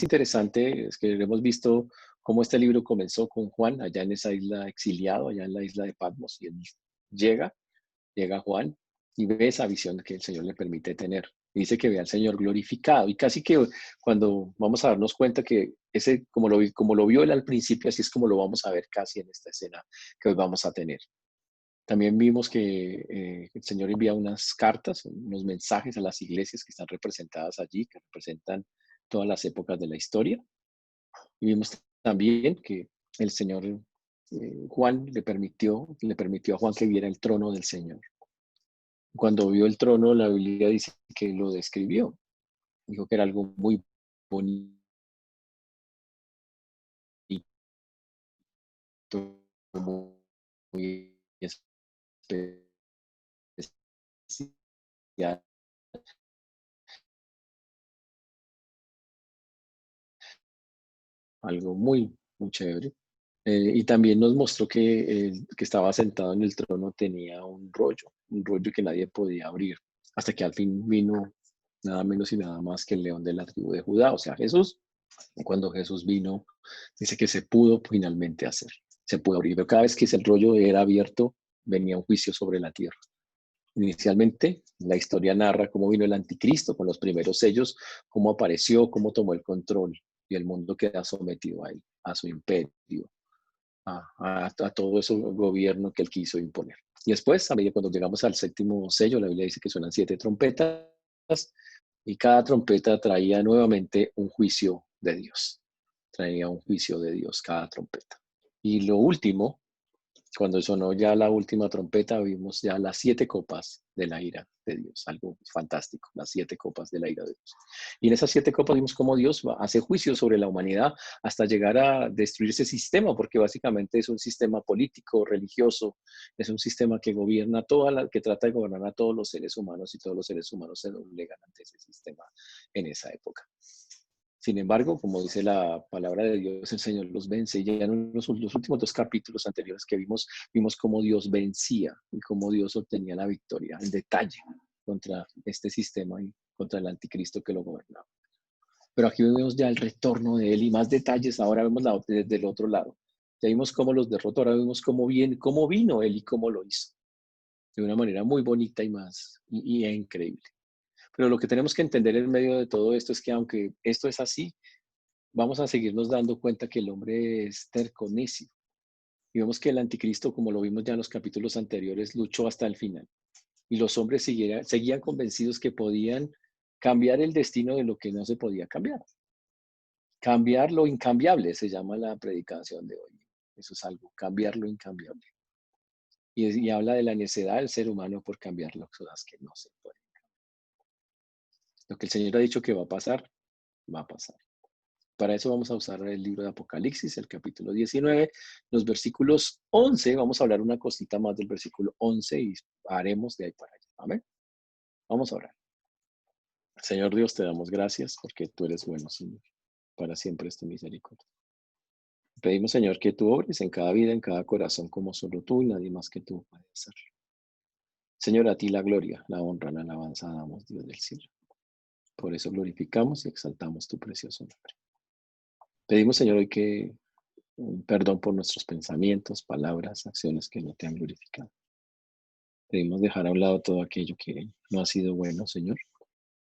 interesante es que hemos visto cómo este libro comenzó con Juan allá en esa isla exiliado, allá en la isla de Patmos, y él llega, llega Juan y ve esa visión que el Señor le permite tener. Y dice que ve al Señor glorificado. Y casi que cuando vamos a darnos cuenta que ese, como lo vio él al principio, así es como lo vamos a ver casi en esta escena que hoy vamos a tener. También vimos que el Señor envía unas cartas, unos mensajes a las iglesias que están representadas allí, que representan todas las épocas de la historia. Y vimos también que el Señor, Juan le permitió a Juan que viera el trono del Señor. Cuando vio el trono, la Biblia dice que lo describió. Dijo que era algo muy bonito, muy especial, algo muy, muy chévere. Y también nos mostró que el que estaba sentado en el trono tenía un rollo que nadie podía abrir, hasta que al fin vino nada menos y nada más que el león de la tribu de Judá, o sea, Jesús. Y cuando Jesús vino, dice que se pudo finalmente hacer, se pudo abrir, pero cada vez que ese rollo era abierto, venía un juicio sobre la tierra. Inicialmente, la historia narra cómo vino el anticristo con los primeros sellos, cómo apareció, cómo tomó el control y el mundo queda sometido a él, a su imperio, a todo ese gobierno que él quiso imponer. Y después, a medida cuando llegamos al séptimo sello, la Biblia dice que suenan 7 trompetas y cada trompeta traía nuevamente un juicio de Dios. Traía un juicio de Dios cada trompeta. Y lo último, cuando sonó ya la última trompeta, vimos ya las 7 copas de la ira de Dios, algo fantástico, las 7 copas de la ira de Dios. Y en esas 7 copas vimos cómo Dios hace juicio sobre la humanidad hasta llegar a destruir ese sistema, porque básicamente es un sistema político, religioso, es un sistema que gobierna que trata de gobernar a todos los seres humanos y todos los seres humanos se doblegan ante ese sistema en esa época. Sin embargo, como dice la palabra de Dios, el Señor los vence. Ya en los últimos 2 capítulos anteriores que vimos cómo Dios vencía y cómo Dios obtenía la victoria, el detalle contra este sistema y contra el anticristo que lo gobernaba. Pero aquí vemos ya el retorno de él y más detalles. Ahora vemos desde el otro lado. Ya vimos cómo los derrotó, ahora vemos cómo vino él y cómo lo hizo. De una manera muy bonita y increíble. Pero lo que tenemos que entender en medio de todo esto es que aunque esto es así, vamos a seguirnos dando cuenta que el hombre es terco, necio. Y vemos que el anticristo, como lo vimos ya en los capítulos anteriores, luchó hasta el final. Y los hombres seguían convencidos que podían cambiar el destino de lo que no se podía cambiar. Cambiar lo incambiable se llama la predicación de hoy. Eso es algo, cambiar lo incambiable. Y habla de la necedad del ser humano por cambiar las cosas que no se pueden. Lo que el Señor ha dicho que va a pasar, va a pasar. Para eso vamos a usar el libro de Apocalipsis, el capítulo 19, los versículos 11. Vamos a hablar una cosita más del versículo 11 y haremos de ahí para allá. Amén. Vamos a orar. Señor Dios, te damos gracias porque tú eres bueno, Señor. Para siempre es tu misericordia. Pedimos, Señor, que tú obres en cada vida, en cada corazón, como solo tú y nadie más que tú puede hacer. Señor, a ti la gloria, la honra, la alabanza damos, Dios del cielo. Por eso glorificamos y exaltamos tu precioso nombre. Pedimos, Señor, hoy que perdón por nuestros pensamientos, palabras, acciones que no te han glorificado. Pedimos dejar a un lado todo aquello que no ha sido bueno, Señor,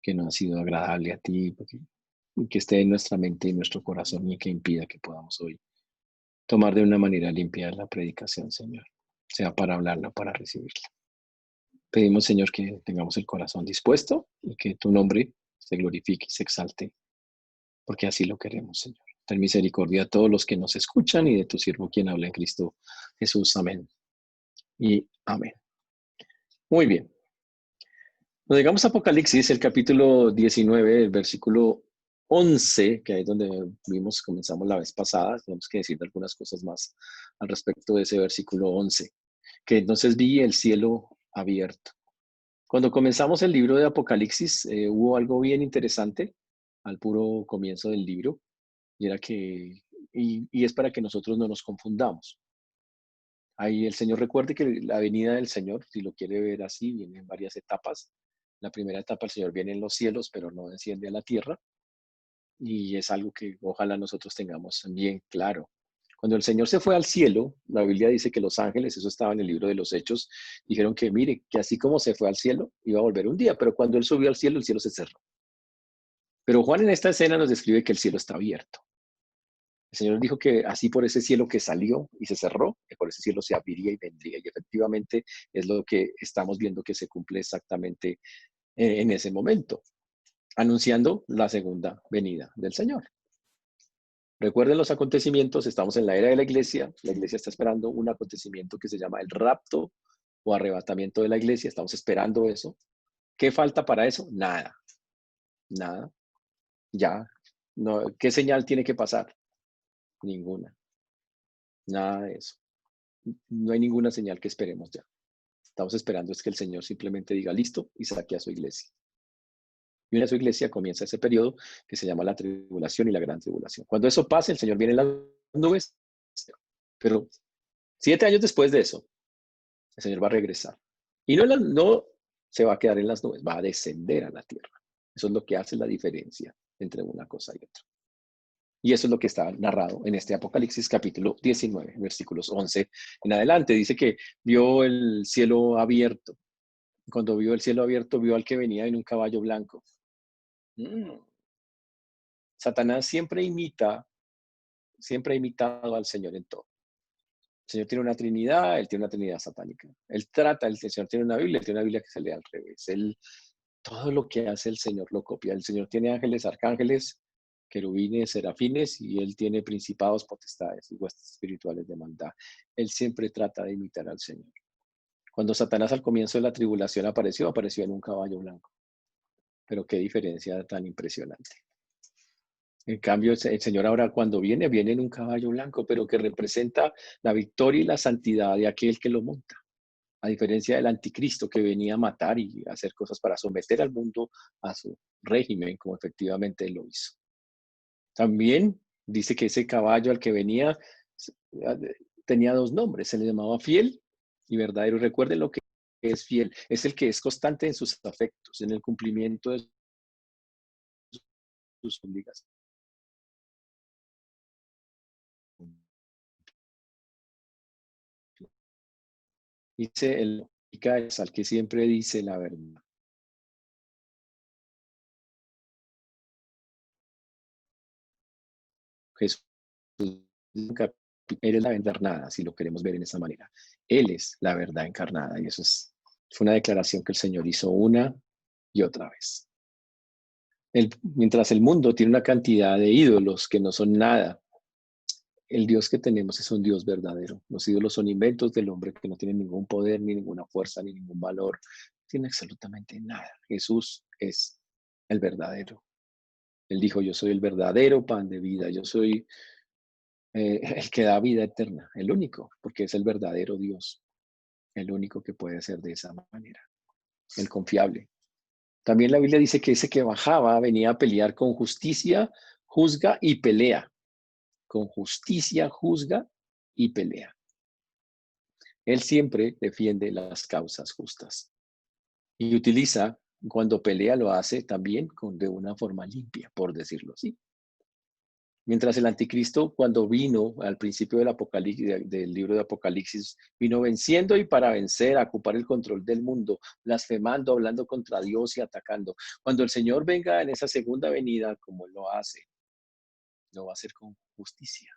que no ha sido agradable a ti, que esté en nuestra mente y en nuestro corazón y que impida que podamos hoy tomar de una manera limpia la predicación, Señor, sea para hablarla o para recibirla. Pedimos, Señor, que tengamos el corazón dispuesto y que tu nombre se glorifique y se exalte, porque así lo queremos, Señor. Ten misericordia a todos los que nos escuchan y de tu siervo quien habla en Cristo Jesús. Amén. Y amén. Muy bien. Nos llegamos a Apocalipsis, el capítulo 19, el versículo 11, que ahí es donde comenzamos la vez pasada. Tenemos que decir algunas cosas más al respecto de ese versículo 11, que entonces vi el cielo abierto. Cuando comenzamos el libro de Apocalipsis, hubo algo bien interesante al puro comienzo del libro, y era y es para que nosotros no nos confundamos. Ahí el Señor recuerde que la venida del Señor, si lo quiere ver así, viene en varias etapas. La primera etapa, el Señor viene en los cielos, pero no desciende a la tierra. Y es algo que ojalá nosotros tengamos bien claro. Cuando el Señor se fue al cielo, la Biblia dice que los ángeles, eso estaba en el libro de los Hechos, dijeron que mire, que así como se fue al cielo, iba a volver un día, pero cuando Él subió al cielo, el cielo se cerró. Pero Juan en esta escena nos describe que el cielo está abierto. El Señor dijo que así por ese cielo que salió y se cerró, que por ese cielo se abriría y vendría. Y efectivamente es lo que estamos viendo que se cumple exactamente en ese momento, anunciando la segunda venida del Señor. Recuerden los acontecimientos, estamos en la era de la iglesia está esperando un acontecimiento que se llama el rapto o arrebatamiento de la iglesia, estamos esperando eso. ¿Qué falta para eso? Nada, nada, ya. No, ¿qué señal tiene que pasar? Ninguna, nada de eso. No hay ninguna señal que esperemos ya. Estamos esperando es que el Señor simplemente diga listo y saque a su iglesia. Y en su iglesia comienza ese periodo que se llama la tribulación y la gran tribulación. Cuando eso pase, el Señor viene en las nubes, pero 7 años después de eso, el Señor va a regresar. Y no se va a quedar en las nubes, va a descender a la tierra. Eso es lo que hace la diferencia entre una cosa y otra. Y eso es lo que está narrado en este Apocalipsis capítulo 19, versículos 11 en adelante. Dice que vio el cielo abierto. Cuando vio el cielo abierto, vio al que venía en un caballo blanco. Satanás siempre ha imitado al Señor en todo. El Señor tiene una trinidad, Él tiene una trinidad satánica. El Señor tiene una Biblia que se lee al revés. Todo lo que hace el Señor lo copia. El Señor tiene ángeles, arcángeles, querubines, serafines, y Él tiene principados, potestades y huestes espirituales de maldad. Él siempre trata de imitar al Señor. Cuando Satanás al comienzo de la tribulación apareció en un caballo blanco. Pero qué diferencia tan impresionante. En cambio, el Señor ahora cuando viene en un caballo blanco, pero que representa la victoria y la santidad de aquel que lo monta. A diferencia del anticristo que venía a matar y a hacer cosas para someter al mundo a su régimen, como efectivamente él lo hizo. También dice que ese caballo al que venía tenía 2 nombres, se le llamaba fiel y verdadero. Recuerden lo que es fiel, es el que es constante en sus afectos, en el cumplimiento de sus obligaciones. Dice el al que siempre dice la verdad. Jesús nunca eres la verdad encarnada, si lo queremos ver en esa manera. Él es la verdad encarnada y eso fue una declaración que el Señor hizo una y otra vez. Mientras el mundo tiene una cantidad de ídolos que no son nada, el Dios que tenemos es un Dios verdadero. Los ídolos son inventos del hombre que no tienen ningún poder, ni ninguna fuerza, ni ningún valor. No tiene absolutamente nada. Jesús es el verdadero. Él dijo, yo soy el verdadero pan de vida. Yo soy el que da vida eterna. El único, porque es el verdadero Dios. El único que puede ser de esa manera. El confiable. También la Biblia dice que ese que bajaba venía a pelear con justicia, juzga y pelea. Con justicia, juzga y pelea. Él siempre defiende las causas justas y utiliza, cuando pelea lo hace también de una forma limpia, por decirlo así. Mientras el anticristo, cuando vino al principio del Apocalipsis, del libro de Apocalipsis, vino venciendo y para vencer, a ocupar el control del mundo, blasfemando, hablando contra Dios y atacando. Cuando el Señor venga en esa segunda venida, como Él lo va a hacer con justicia,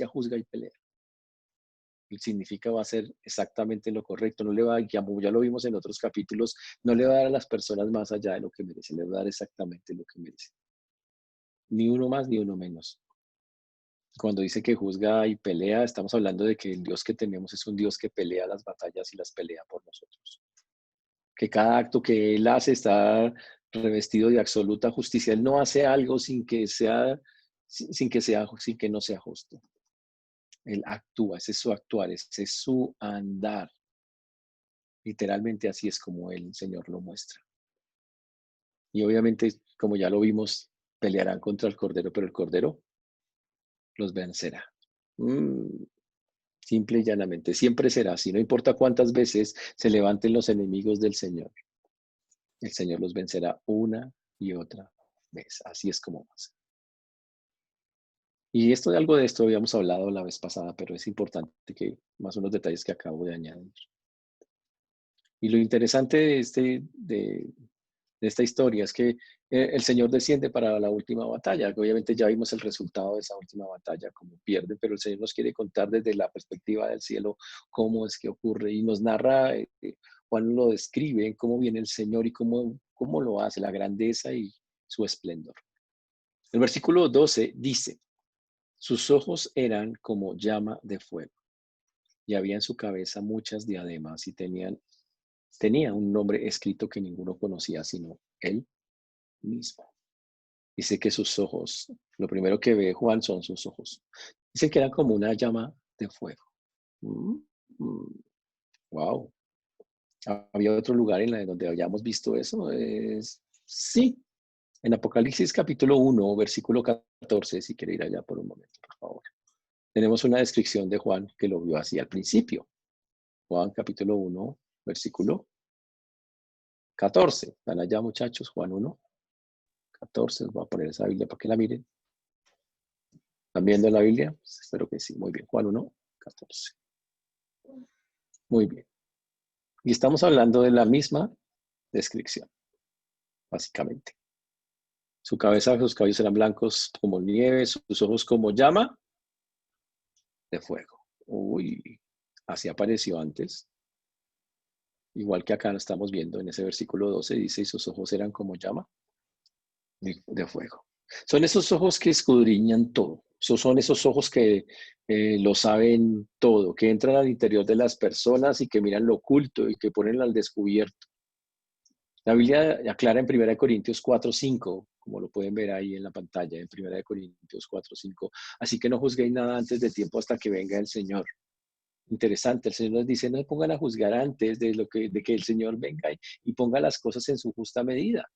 juzga y pelea. Significa va a ser exactamente lo correcto, no le va a, como ya lo vimos en otros capítulos, no le va a dar a las personas más allá de lo que merecen, le va a dar exactamente lo que merecen. Ni uno más ni uno menos. Cuando dice que juzga y pelea, estamos hablando de que el Dios que tenemos es un Dios que pelea las batallas y las pelea por nosotros. Que cada acto que Él hace está revestido de absoluta justicia. Él no hace algo sin que no sea justo. Él actúa, ese es su actuar, ese es su andar. Literalmente así es como el Señor lo muestra. Y obviamente, como ya lo vimos, pelearán contra el Cordero, pero el Cordero los vencerá. Simple y llanamente, siempre será así. No importa cuántas veces se levanten los enemigos del Señor. El Señor los vencerá una y otra vez. Así es como pasa. Y algo de esto habíamos hablado la vez pasada, pero es importante que más unos detalles que acabo de añadir. Y lo interesante de esta historia es que el Señor desciende para la última batalla. Obviamente ya vimos el resultado de esa última batalla, cómo pierde, pero el Señor nos quiere contar desde la perspectiva del cielo cómo es que ocurre y nos narra, Juan lo describe, cómo viene el Señor y cómo lo hace, la grandeza y su esplendor. El versículo 12 dice, sus ojos eran como llama de fuego y había en su cabeza muchas diademas y tenía un nombre escrito que ninguno conocía sino él mismo. Dice que sus ojos, lo primero que ve Juan son sus ojos. Dice que eran como una llama de fuego. Wow. ¿Había otro lugar en donde hayamos visto eso? Sí, en Apocalipsis capítulo 1, versículo 14, si quiere ir allá por un momento, por favor. Tenemos una descripción de Juan que lo vio así al principio. Juan capítulo 1, versículo 14. ¿Están allá, muchachos? Juan 1, 14. Voy a poner esa Biblia para que la miren. ¿Están viendo la Biblia? Espero que sí. Muy bien. Juan 1, 14. Muy bien. Y estamos hablando de la misma descripción, básicamente. Su cabeza, sus cabellos eran blancos como nieve, sus ojos como llama de fuego. Uy, así apareció antes. Igual que acá lo estamos viendo en ese versículo 12, dice, y sus ojos eran como llama de fuego. Son esos ojos que escudriñan todo. Son esos ojos que lo saben todo, que entran al interior de las personas y que miran lo oculto y que ponen al descubierto. La Biblia aclara en 1 Corintios 4:5, como lo pueden ver ahí en la pantalla, en 1 Corintios 4:5. Así que no juzguéis nada antes de tiempo hasta que venga el Señor. Interesante, el Señor nos dice, no se pongan a juzgar antes de que el Señor venga y ponga las cosas en su justa medida.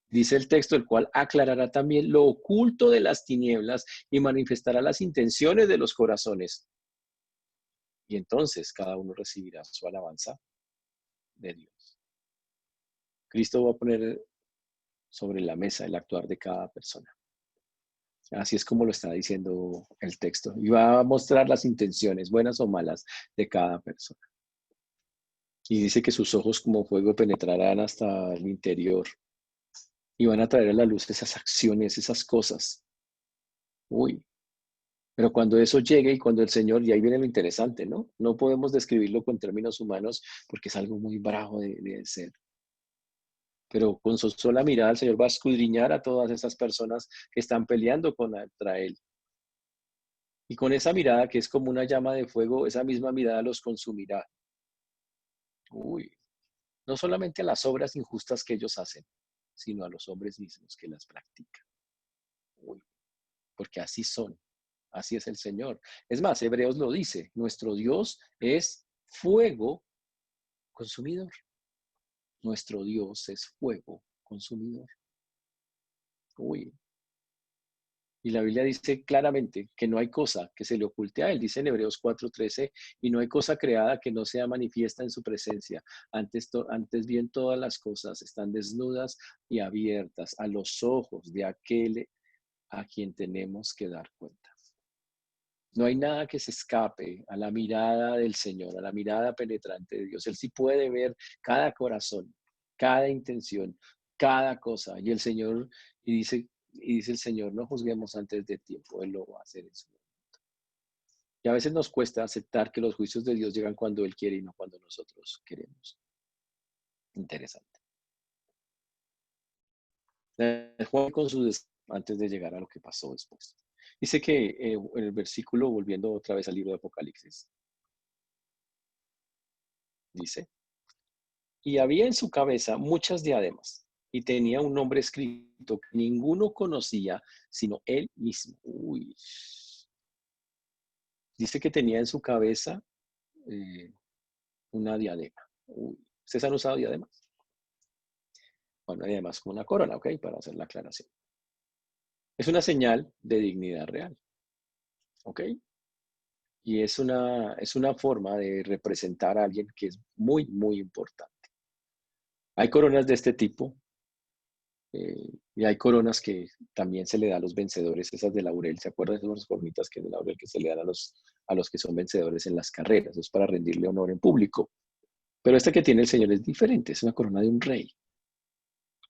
Dice el texto, el cual aclarará también lo oculto de las tinieblas y manifestará las intenciones de los corazones. Y entonces cada uno recibirá su alabanza de Dios. Cristo va a poner sobre la mesa el actuar de cada persona. Así es como lo está diciendo el texto. Y va a mostrar las intenciones, buenas o malas, de cada persona. Y dice que sus ojos como fuego penetrarán hasta el interior y van a traer a la luz esas acciones, esas cosas. Uy, pero cuando eso llegue y cuando el Señor, y ahí viene lo interesante, ¿no? No podemos describirlo con términos humanos porque es algo muy bravo de ser. Pero con su sola mirada el Señor va a escudriñar a todas esas personas que están peleando contra Él. Y con esa mirada que es como una llama de fuego, esa misma mirada los consumirá. Uy, no solamente a las obras injustas que ellos hacen, sino a los hombres mismos que las practican. Uy, porque así son, así es el Señor. Es más, Hebreos lo dice, nuestro Dios es fuego consumidor. Nuestro Dios es fuego consumidor. Uy. Y la Biblia dice claramente que no hay cosa que se le oculte a Él. Dice en Hebreos 4:13, y no hay cosa creada que no sea manifiesta en su presencia. Antes bien todas las cosas están desnudas y abiertas a los ojos de aquel a quien tenemos que dar cuenta. No hay nada que se escape a la mirada del Señor, a la mirada penetrante de Dios. Él sí puede ver cada corazón, cada intención, cada cosa. Y el Señor, y dice el Señor, no juzguemos antes de tiempo, Él lo va a hacer en su momento. Y a veces nos cuesta aceptar que los juicios de Dios llegan cuando Él quiere y no cuando nosotros queremos. Interesante. Juan con antes de llegar a lo que pasó después. Dice que en el versículo, volviendo otra vez al libro de Apocalipsis, dice, y había en su cabeza muchas diademas y tenía un nombre escrito que ninguno conocía sino él mismo. Uy. Dice que tenía en su cabeza una diadema. Uy. ¿Ustedes han usado diademas? Bueno, diademas como una corona, ¿ok? Para hacer la aclaración. Es una señal de dignidad real, ¿ok? Y es una forma de representar a alguien que es muy, muy importante. Hay coronas de este tipo Y hay coronas que también se le da a los vencedores, esas de laurel. ¿Se acuerdan de esas coronitas que de laurel que se le dan a los que son vencedores en las carreras? Es para rendirle honor en público. Pero esta que tiene el Señor es diferente, es una corona de un rey.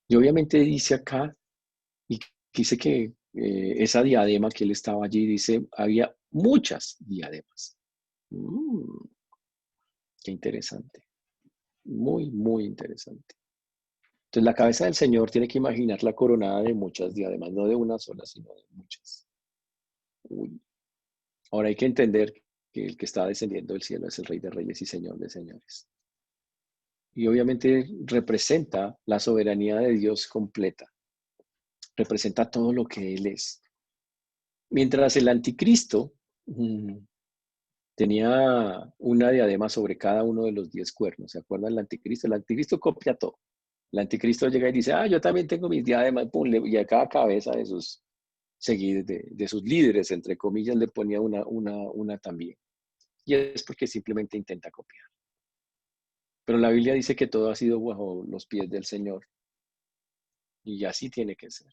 Y obviamente dice acá, y dice que esa diadema que él estaba allí, dice, había muchas diademas. Mm, qué interesante. Muy, muy interesante. Entonces la cabeza del Señor tiene que imaginar la coronada de muchas diademas, no de una sola, sino de muchas. Uy. Ahora hay que entender que el que está descendiendo del cielo es el Rey de Reyes y Señor de Señores. Y obviamente representa la soberanía de Dios completa, representa todo lo que Él es. Mientras el anticristo tenía una diadema sobre cada uno de los 10 cuernos. ¿Se acuerdan del anticristo? El anticristo copia todo. El anticristo llega y dice, yo también tengo mis diademas, pum, y a cada cabeza de sus seguidores, de sus líderes, entre comillas, le ponía una también. Y es porque simplemente intenta copiar. Pero la Biblia dice que todo ha sido bajo los pies del Señor. Y así tiene que ser.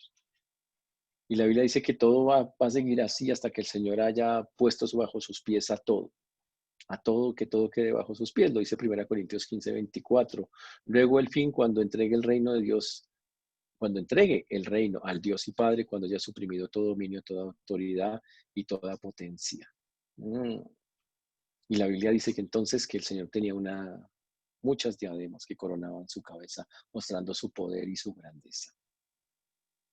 Y la Biblia dice que todo va a seguir así hasta que el Señor haya puesto bajo sus pies a todo. A todo, que todo quede bajo sus pies. Lo dice 1 Corintios 15:24. Luego el fin, cuando entregue el reino de Dios, cuando entregue el reino al Dios y Padre, cuando haya suprimido todo dominio, toda autoridad y toda potencia. Y la Biblia dice que entonces que el Señor tenía muchas diademas que coronaban su cabeza, mostrando su poder y su grandeza.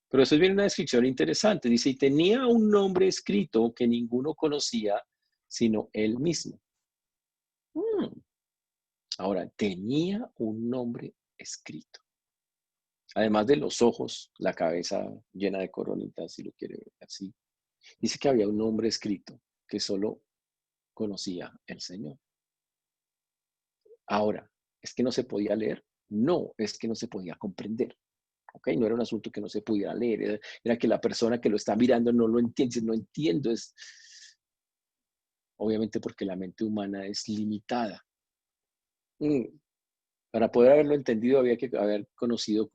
Pero eso viene una descripción interesante. Dice, y tenía un nombre escrito que ninguno conocía, sino él mismo. Ahora, tenía un nombre escrito. Además de los ojos, la cabeza llena de coronitas, si lo quiere ver así. Dice que había un nombre escrito que solo conocía el Señor. Ahora, ¿es que no se podía leer? No, es que no se podía comprender. ¿Ok? No era un asunto que no se pudiera leer, era que la persona que lo está mirando no lo entiende, no entiendo, es obviamente porque la mente humana es limitada. Para poder haberlo entendido había que haber conocido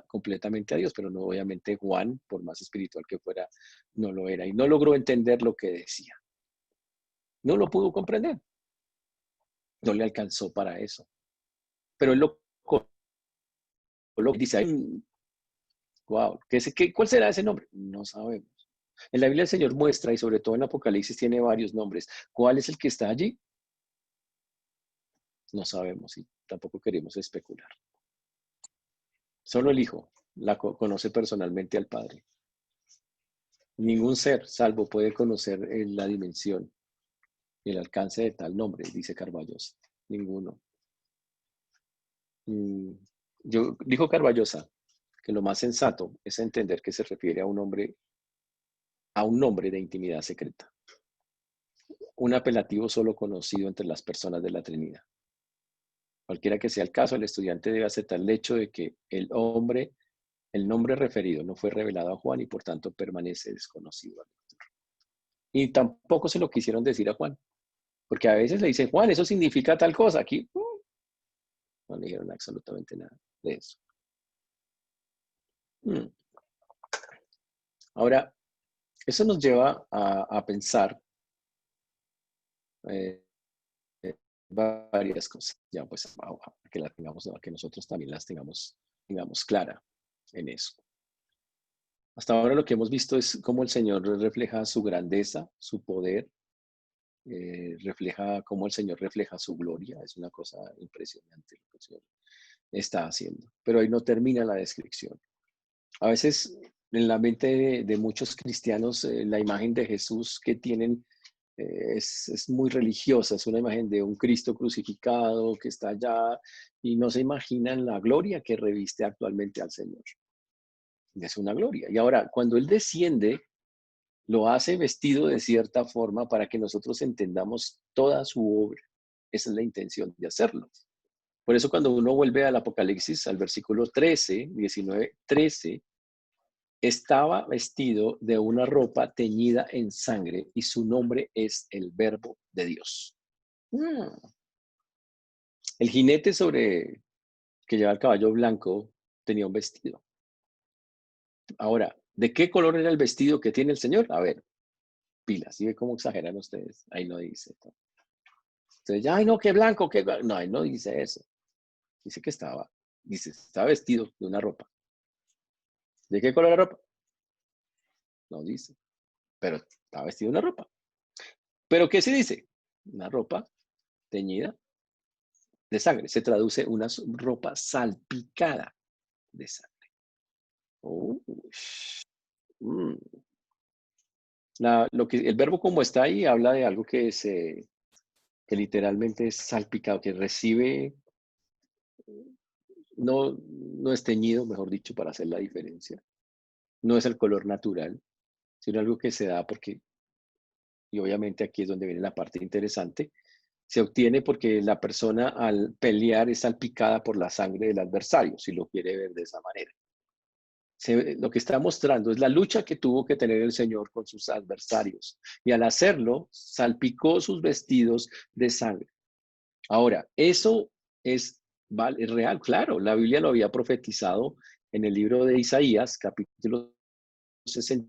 completamente a Dios, pero no, obviamente Juan, por más espiritual que fuera, no lo era y no logró entender lo que decía. No lo pudo comprender, no le alcanzó para eso. Pero él lo dice, wow, ¿cuál será ese nombre? No sabemos. En la Biblia el Señor muestra, y sobre todo en Apocalipsis tiene varios nombres. ¿Cuál es el que está allí? No sabemos y tampoco queremos especular. Solo el Hijo conoce personalmente al Padre. Ningún ser salvo puede conocer la dimensión y el alcance de tal nombre, dice Carballosa. Ninguno. Dijo Carballosa que lo más sensato es entender que se refiere a un nombre de intimidad secreta. Un apelativo solo conocido entre las personas de la Trinidad. Cualquiera que sea el caso, el estudiante debe aceptar el hecho de que el nombre referido no fue revelado a Juan y por tanto permanece desconocido al lector. Y tampoco se lo quisieron decir a Juan, porque a veces le dicen, Juan, eso significa tal cosa. Aquí no le dijeron absolutamente nada de eso. Ahora, eso nos lleva a pensar eh, varias cosas, ya pues que las tengamos, que nosotros también las tengamos clara en eso. Hasta ahora lo que hemos visto es cómo el Señor refleja su grandeza, su poder, refleja cómo el Señor refleja su gloria. Es una cosa impresionante lo que el Señor está haciendo. Pero ahí no termina la descripción. A veces en la mente de muchos cristianos la imagen de Jesús que tienen es muy religiosa, es una imagen de un Cristo crucificado que está allá y no se imaginan la gloria que reviste actualmente al Señor. Es una gloria. Y ahora, cuando Él desciende, lo hace vestido de cierta forma para que nosotros entendamos toda su obra. Esa es la intención de hacerlo. Por eso cuando uno vuelve al Apocalipsis, al versículo 13, 19, 13, estaba vestido de una ropa teñida en sangre y su nombre es el Verbo de Dios. El jinete que lleva el caballo blanco tenía un vestido. Ahora, ¿de qué color era el vestido que tiene el Señor? A ver, pilas, ¿sí ve cómo exageran ustedes? Ahí no dice. Entonces, ay, no, qué blanco, qué... No, ahí no dice eso. Dice que estaba vestido de una ropa. ¿De qué color la ropa? No dice, pero estaba vestido de una ropa. ¿Pero qué se dice? Una ropa teñida de sangre. Se traduce una ropa salpicada de sangre. Oh, mm. El verbo como está ahí habla de algo que literalmente es salpicado, que recibe, no es teñido, mejor dicho, para hacer la diferencia. No es el color natural, sino algo que se da porque, y obviamente aquí es donde viene la parte interesante, se obtiene porque la persona al pelear es salpicada por la sangre del adversario, si lo quiere ver de esa manera. Lo que está mostrando es la lucha que tuvo que tener el Señor con sus adversarios. Y al hacerlo, salpicó sus vestidos de sangre. Ahora, eso es real, claro. La Biblia lo había profetizado en el libro de Isaías, capítulo 60,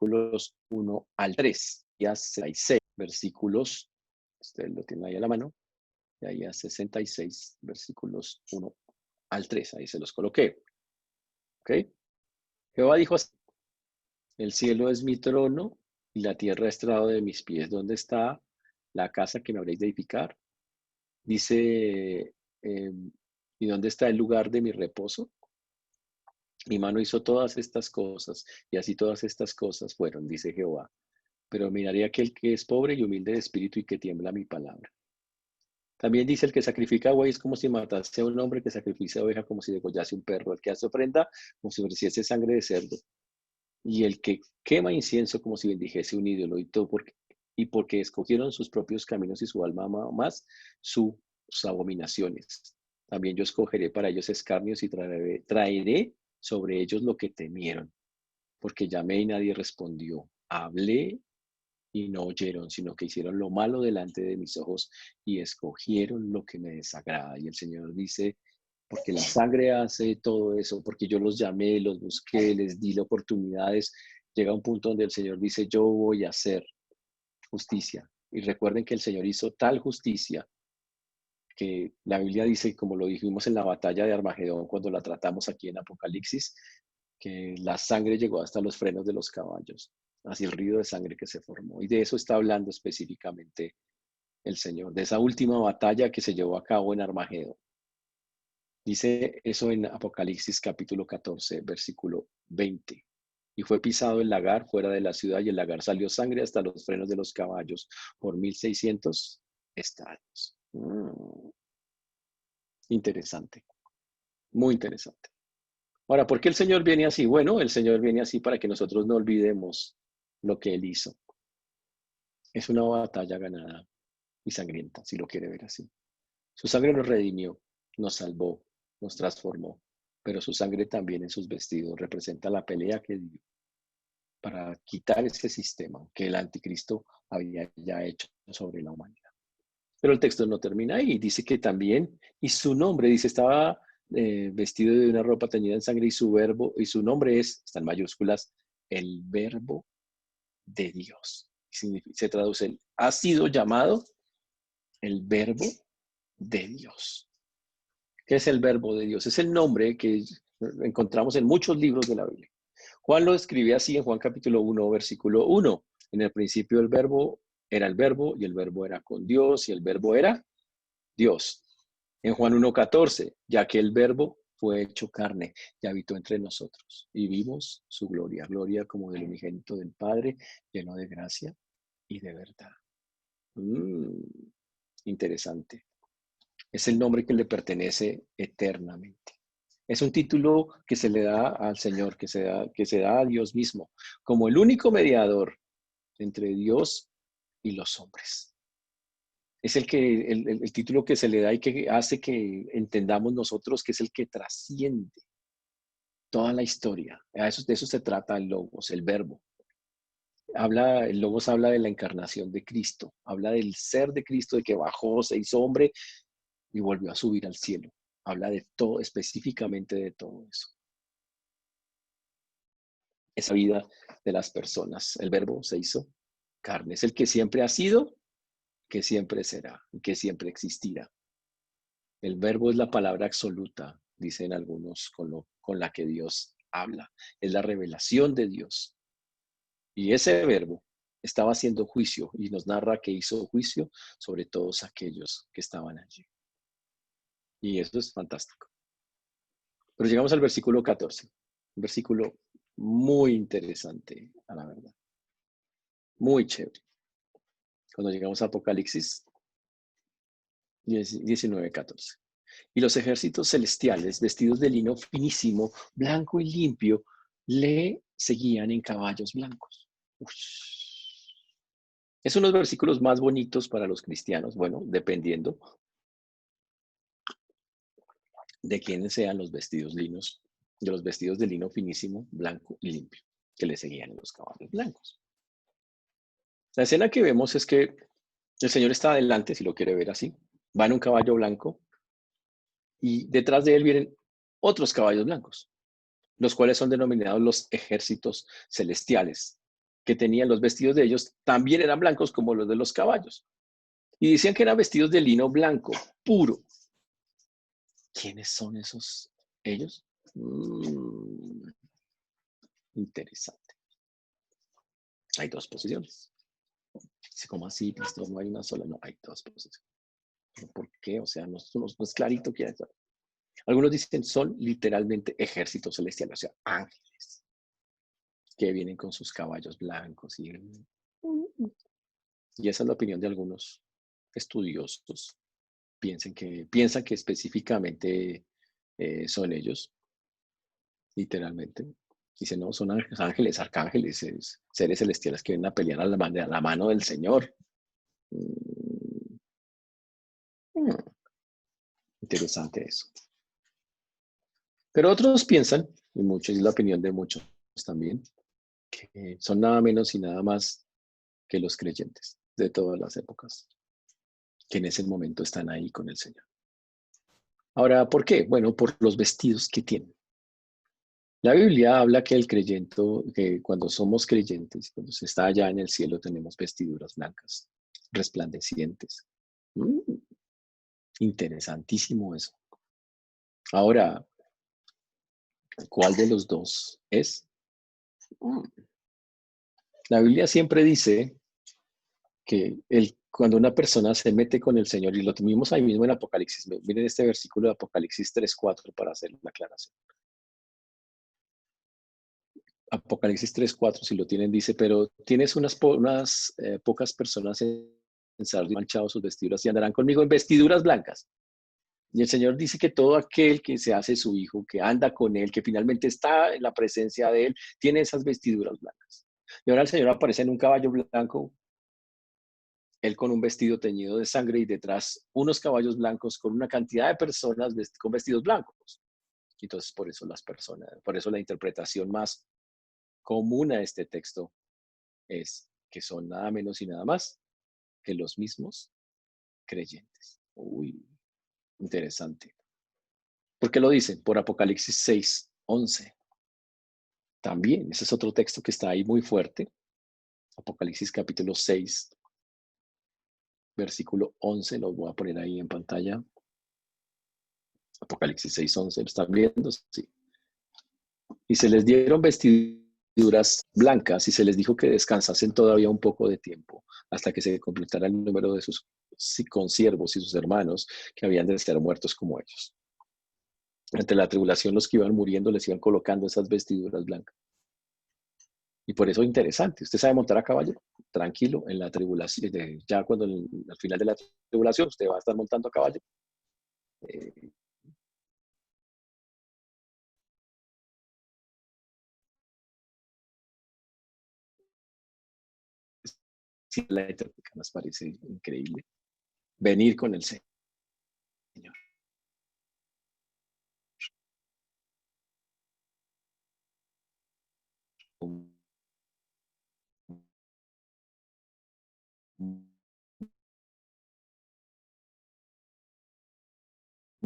versículos 1 al 3. Isaías 66, versículos, ustedes lo tienen ahí a la mano, Isaías 66, versículos 1 al 3. Ahí se los coloqué. ¿Ok? Jehová dijo así: el cielo es mi trono y la tierra estrado de mis pies. ¿Dónde está la casa que me habréis de edificar? Dice, ¿y dónde está el lugar de mi reposo? Mi mano hizo todas estas cosas, y así todas estas cosas fueron, dice Jehová. Pero miraré a aquel que es pobre y humilde de espíritu y que tiembla mi palabra. También dice: el que sacrifica buey es como si matase a un hombre, que sacrifica oveja como si degollase un perro, el que hace ofrenda como si ofreciese sangre de cerdo, y el que quema incienso como si bendijese un ídolo, y porque escogieron sus propios caminos y su alma ama más sus abominaciones. También yo escogeré para ellos escarnios y traeré sobre ellos lo que temieron, porque llamé y nadie respondió. Hablé y no oyeron, sino que hicieron lo malo delante de mis ojos y escogieron lo que me desagrada. Y el Señor dice: porque la sangre hace todo eso, porque yo los llamé, los busqué, les di las oportunidades. Llega un punto donde el Señor dice: yo voy a hacer justicia. Y recuerden que el Señor hizo tal justicia que la Biblia dice, como lo dijimos en la batalla de Armagedón, cuando la tratamos aquí en Apocalipsis, que la sangre llegó hasta los frenos de los caballos, así el río de sangre que se formó. Y de eso está hablando específicamente el Señor, de esa última batalla que se llevó a cabo en Armagedón. Dice eso en Apocalipsis capítulo 14, versículo 20. Y fue pisado el lagar fuera de la ciudad, y el lagar salió sangre hasta los frenos de los caballos por 1600 estadios. Interesante, muy interesante. Ahora, ¿por qué el Señor viene así? Bueno, el Señor viene así para que nosotros no olvidemos lo que Él hizo. Es una batalla ganada y sangrienta, si lo quiere ver así. Su sangre nos redimió, nos salvó, nos transformó, pero su sangre también en sus vestidos representa la pelea que dio para quitar ese sistema que el anticristo había ya hecho sobre la humanidad. Pero el texto no termina ahí, dice que también, y su nombre, dice, estaba vestido de una ropa teñida en sangre, y su nombre está en mayúsculas, el Verbo de Dios. Se traduce, ha sido llamado el Verbo de Dios. ¿Qué es el Verbo de Dios? Es el nombre que encontramos en muchos libros de la Biblia. Juan lo escribe así en Juan capítulo 1, versículo 1. En el principio el Verbo era el Verbo, y el Verbo era con Dios, y el Verbo era Dios. En Juan 1:14, ya que el Verbo fue hecho carne y habitó entre nosotros, y vimos su gloria, gloria como del unigénito del Padre, lleno de gracia y de verdad. Interesante. Es el nombre que le pertenece eternamente. Es un título que se le da al Señor, que se da a Dios mismo, como el único mediador entre Dios y los hombres. Es el título que se le da y que hace que entendamos nosotros que es el que trasciende toda la historia. De eso se trata el Logos, el verbo. El Logos habla de la encarnación de Cristo, habla del ser de Cristo, de que bajó, se hizo hombre y volvió a subir al cielo. habla de todo, específicamente de todo eso. Esa vida de las personas. El verbo se hizo carne. Es el que siempre ha sido, que siempre será, y que siempre existirá. El verbo es la palabra absoluta, dicen algunos, con la que Dios habla. Es la revelación de Dios. Y ese verbo estaba haciendo juicio y nos narra que hizo juicio sobre todos aquellos que estaban allí. Y eso es fantástico. Pero llegamos al versículo 14, un versículo muy interesante, a la verdad, muy chévere. Cuando llegamos a Apocalipsis 19:14. Y los ejércitos celestiales, vestidos de lino finísimo, blanco y limpio, le seguían en caballos blancos. Ush. Es uno de los versículos más bonitos para los cristianos, bueno, dependiendo de quiénes sean los vestidos linos, de los vestidos de lino finísimo, blanco y limpio, que le seguían en los caballos blancos. La escena que vemos es que el Señor está adelante, si lo quiere ver así, va en un caballo blanco y detrás de él vienen otros caballos blancos, los cuales son denominados los ejércitos celestiales, que tenían los vestidos de ellos, también eran blancos como los de los caballos. Y decían que eran vestidos de lino blanco, puro. ¿Quiénes son esos ellos? Interesante. Hay dos posiciones. ¿Cómo así, pastor? No hay una sola, no, hay dos posiciones. ¿Por qué? O sea, no es clarito que hay. Algunos dicen son literalmente ejércitos celestiales, o sea, ángeles que vienen con sus caballos blancos. Y esa es la opinión de algunos estudiosos. Piensan que específicamente son ellos, literalmente. Dicen, no, son ángeles, arcángeles, seres celestiales que vienen a pelear a la mano del Señor. Mm, Interesante eso. Pero otros piensan, y mucho, es la opinión de muchos también, que son nada menos y nada más que los creyentes de todas las épocas, que en ese momento están ahí con el Señor. Ahora, ¿por qué? Bueno, por los vestidos que tienen. La Biblia habla que el creyente, que cuando somos creyentes, cuando se está allá en el cielo, tenemos vestiduras blancas, resplandecientes. Mm, Interesantísimo eso. Ahora, ¿cuál de los dos es? Mm, La Biblia siempre dice que cuando una persona se mete con el Señor, y lo tuvimos ahí mismo en Apocalipsis, miren este versículo de Apocalipsis 3:4 para hacer la aclaración. Apocalipsis 3:4, si lo tienen, dice, pero tienes unas pocas personas en Sardis manchados sus vestiduras y andarán conmigo en vestiduras blancas. Y el Señor dice que todo aquel que se hace su hijo, que anda con él, que finalmente está en la presencia de él, tiene esas vestiduras blancas. Y ahora el Señor aparece en un caballo blanco, él con un vestido teñido de sangre y detrás unos caballos blancos con una cantidad de personas con vestidos blancos. Entonces, por eso las personas, por eso la interpretación más común a este texto es que son nada menos y nada más que los mismos creyentes. Uy, interesante. ¿Por qué lo dicen? Por Apocalipsis 6:11. También, ese es otro texto que está ahí muy fuerte. Apocalipsis capítulo 6, versículo 11, lo voy a poner ahí en pantalla. Apocalipsis 6:11, ¿están viendo? Sí. Y se les dieron vestiduras blancas y se les dijo que descansasen todavía un poco de tiempo hasta que se completara el número de sus consiervos y sus hermanos que habían de ser muertos como ellos. Ante la tribulación, los que iban muriendo les iban colocando esas vestiduras blancas. Y por eso es interesante. Usted sabe montar a caballo, tranquilo, en la tribulación, ya cuando al final de la tribulación usted va a estar montando a caballo. Eh, sí, la interpretación nos parece increíble. Venir con el Señor.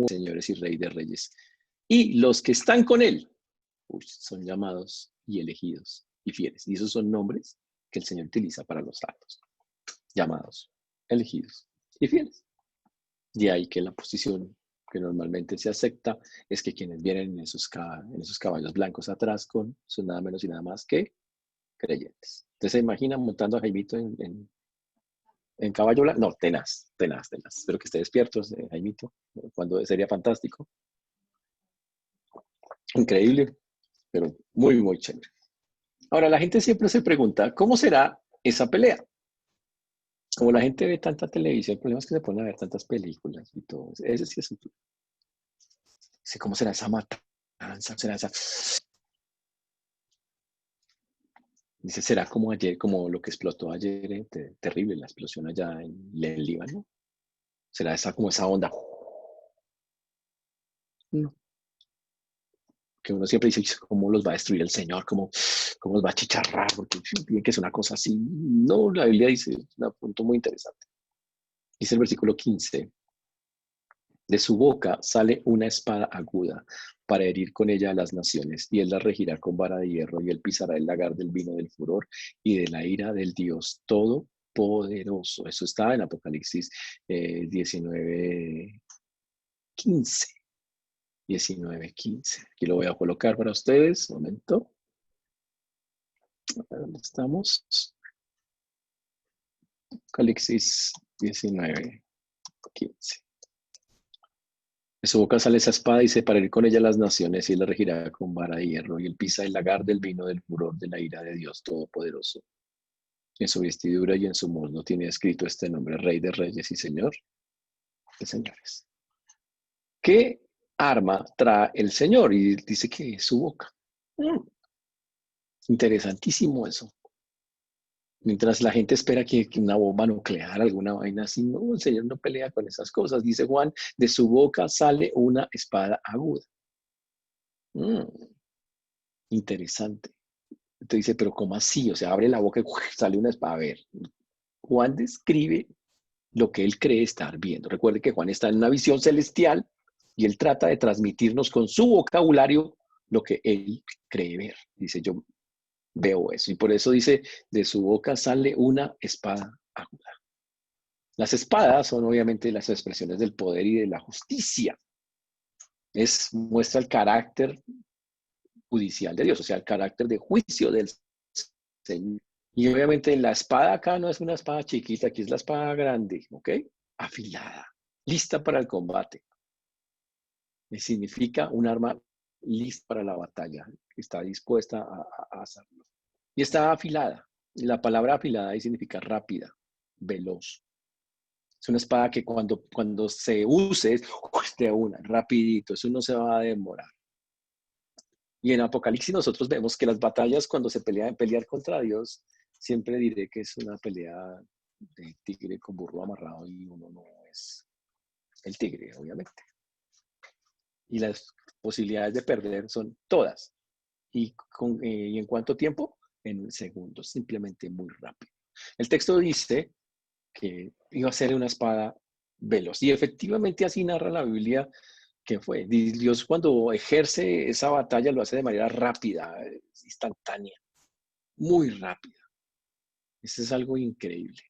señores y rey de reyes. Y los que están con él son llamados y elegidos y fieles. Y esos son nombres que el Señor utiliza para los salvos. Llamados, elegidos y fieles. De ahí que la posición que normalmente se acepta es que quienes vienen en esos caballos blancos atrás son nada menos y nada más que creyentes. Entonces se imaginan montando a Jaimito en caballo blanco. No, tenaz. Espero que esté despierto, Jaimito, cuando sería fantástico. Increíble, pero muy, muy chévere. Ahora, la gente siempre se pregunta, ¿cómo será esa pelea? Como la gente ve tanta televisión, el problema es que se ponen a ver tantas películas y todo. Ese sí es un... ¿Cómo será esa matanza? ¿Será esa... Dice, ¿será como ayer, como lo que explotó ayer? Terrible la explosión allá en el Líbano. ¿Será esa como esa onda? No. Que uno siempre dice, ¿cómo los va a destruir el Señor? ¿Cómo los va a chicharrar? Porque bien que es una cosa así. No, la Biblia dice, es un punto muy interesante. Dice el versículo 15, de su boca sale una espada aguda para herir con ella a las naciones, y él la regirá con vara de hierro, y él pisará el lagar del vino del furor y de la ira del Dios Todopoderoso. Eso está en Apocalipsis 19, 15. 19:15. Aquí lo voy a colocar para ustedes. Un momento. ¿Dónde estamos? Apocalipsis 19:15. De su boca sale esa espada y se parará con ella las naciones, y él la regirá con vara de hierro, y él pisa el lagar del vino del furor de la ira de Dios Todopoderoso. En su vestidura y en su muslo tiene escrito este nombre: Rey de Reyes y Señor de Señores. ¿Qué arma trae el Señor? Y dice que es su boca. Interesantísimo eso. Mientras la gente espera que una bomba nuclear, alguna vaina así, no, el Señor no pelea con esas cosas. Dice Juan, de su boca sale una espada aguda. Interesante. Entonces dice, pero ¿cómo así? O sea, abre la boca y sale una espada. A ver, Juan describe lo que él cree estar viendo. Recuerde que Juan está en una visión celestial y él trata de transmitirnos con su vocabulario lo que él cree ver. Dice, yo veo eso. Y por eso dice, de su boca sale una espada aguda. Las espadas son obviamente las expresiones del poder y de la justicia. Muestra el carácter judicial de Dios, o sea, el carácter de juicio del Señor. Y obviamente la espada acá no es una espada chiquita, aquí es la espada grande, ¿ok? Afilada, lista para el combate. Y significa un arma lista para la batalla, que está dispuesta a hacerlo. Y está afilada. Y la palabra afilada ahí significa rápida, veloz. Es una espada que cuando se use es de una, rapidito, eso no se va a demorar. Y en Apocalipsis nosotros vemos que las batallas cuando se pelear contra Dios, siempre diré que es una pelea de tigre con burro amarrado y uno no es el tigre, obviamente. Y las posibilidades de perder son todas. ¿Y en cuánto tiempo? En segundos, simplemente muy rápido. El texto dice que iba a ser una espada veloz. Y efectivamente así narra la Biblia que fue. Dios cuando ejerce esa batalla lo hace de manera rápida, instantánea, muy rápida. Eso es algo increíble.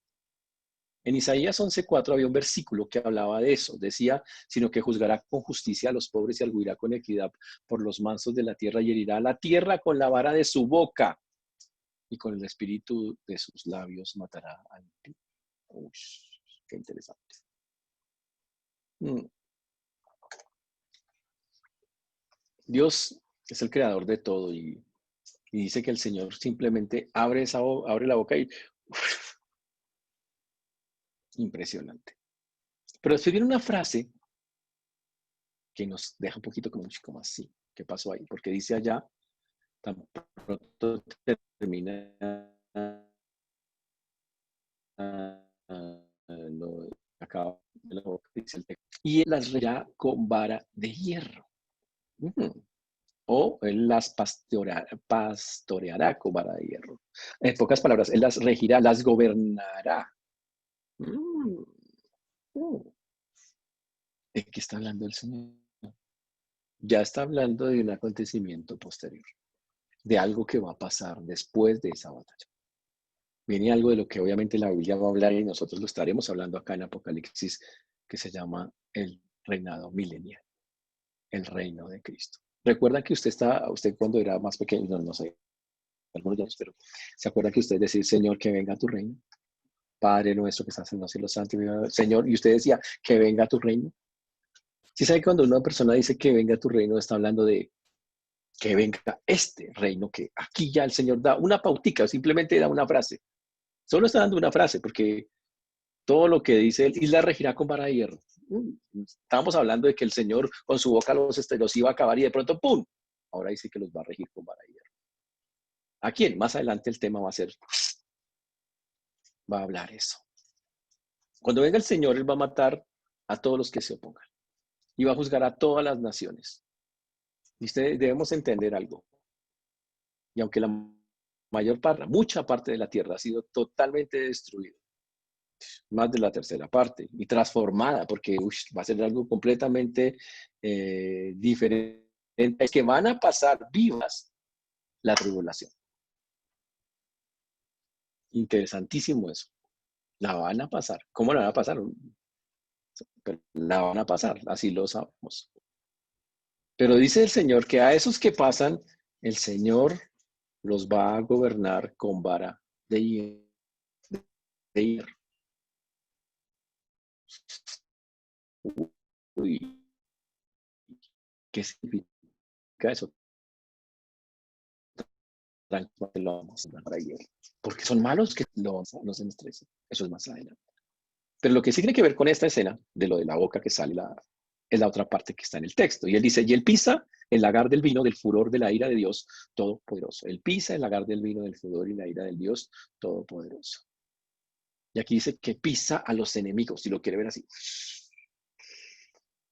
En Isaías 11:4 había un versículo que hablaba de eso. Decía, sino que juzgará con justicia a los pobres y arguirá con equidad por los mansos de la tierra y herirá a la tierra con la vara de su boca y con el espíritu de sus labios matará al impío. Uy, qué interesante. Dios es el creador de todo y dice que el Señor simplemente abre la boca y impresionante. Pero después viene una frase que nos deja un poquito como un chico más así. ¿Qué pasó ahí? Porque dice allá, tan pronto termina lo acaba de la boca, dice el texto, y él las regirá con vara de hierro. O él las pastoreará con vara de hierro. En pocas palabras, él las regirá, las gobernará. Mm. ¿De qué está hablando el Señor? Ya está hablando de un acontecimiento posterior, de algo que va a pasar después de esa batalla. Viene algo de lo que obviamente la Biblia va a hablar y nosotros lo estaremos hablando acá en Apocalipsis, que se llama el reinado milenial, el reino de Cristo. Recuerda que usted cuando era más pequeño, no sé, algunos años, pero ¿se acuerda que usted decía, Señor, que venga tu reino? Padre nuestro que estás en los cielos santos, Señor, y usted decía, que venga tu reino. ¿Sí sabe que cuando una persona dice que venga tu reino, está hablando de que venga este reino, que aquí ya el Señor da una pautica, simplemente da una frase. Solo está dando una frase, porque todo lo que dice él, y la regirá con vara de hierro. Estábamos hablando de que el Señor con su boca los iba a acabar y de pronto, ¡pum! Ahora dice que los va a regir con vara de hierro. ¿A quién? Más adelante el tema va a hablar eso. Cuando venga el Señor, Él va a matar a todos los que se opongan y va a juzgar a todas las naciones. Y ustedes debemos entender algo. Y aunque la mucha parte de la tierra ha sido totalmente destruida, más de la tercera parte, y transformada, porque va a ser algo completamente diferente, es que van a pasar vivas la tribulación. Interesantísimo eso. La van a pasar. ¿Cómo la van a pasar? Pero la van a pasar, así lo sabemos. Pero dice el Señor que a esos que pasan, el Señor los va a gobernar con vara de hierro. Uy, ¿qué significa eso? Lo vamos a para hierro. Porque son malos que no se estresen. Eso es más adelante. Pero lo que sí tiene que ver con esta escena, de lo de la boca que sale, es la otra parte que está en el texto. Y él dice, y él pisa el lagar del vino del furor de la ira de Dios Todopoderoso. Él pisa el lagar del vino del furor y la ira del Dios Todopoderoso. Y aquí dice que pisa a los enemigos, si lo quiere ver así.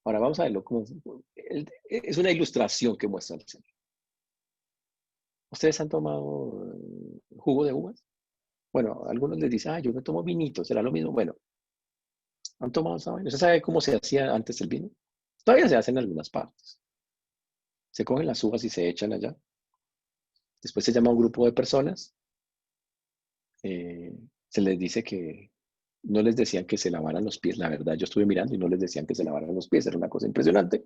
Ahora vamos a verlo como es una ilustración que muestra el Señor. ¿Ustedes han tomado jugo de uvas? Bueno, algunos les dicen, yo me tomo vinito, ¿será lo mismo? Bueno, ¿han tomado esa vaina? ¿Usted sabe cómo se hacía antes el vino? Todavía se hace en algunas partes. Se cogen las uvas y se echan allá. Después se llama a un grupo de personas. Se les dice que no les decían que se lavaran los pies. La verdad, yo estuve mirando y no les decían que se lavaran los pies. Era una cosa impresionante.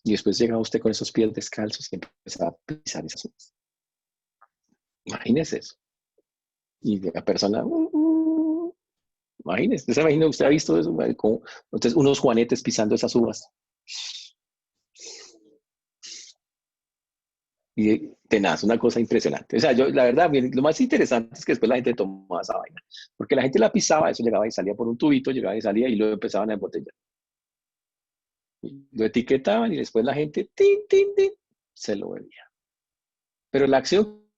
Y después llegaba usted con esos pies descalzos y empezaba a pisar esas uvas. Imagínese eso. Y la persona, imagínese, ¿se imagina? ¿Usted ha visto eso? Como, entonces, unos juanetes pisando esas uvas. Y tenaz, una cosa impresionante. O sea, yo, la verdad, lo más interesante es que después la gente tomaba esa vaina. Porque la gente la pisaba, eso llegaba y salía por un tubito, llegaba y salía y luego empezaban a embotellar. Lo etiquetaban y después la gente, tin, tin, tin, se lo bebía. Pero la acción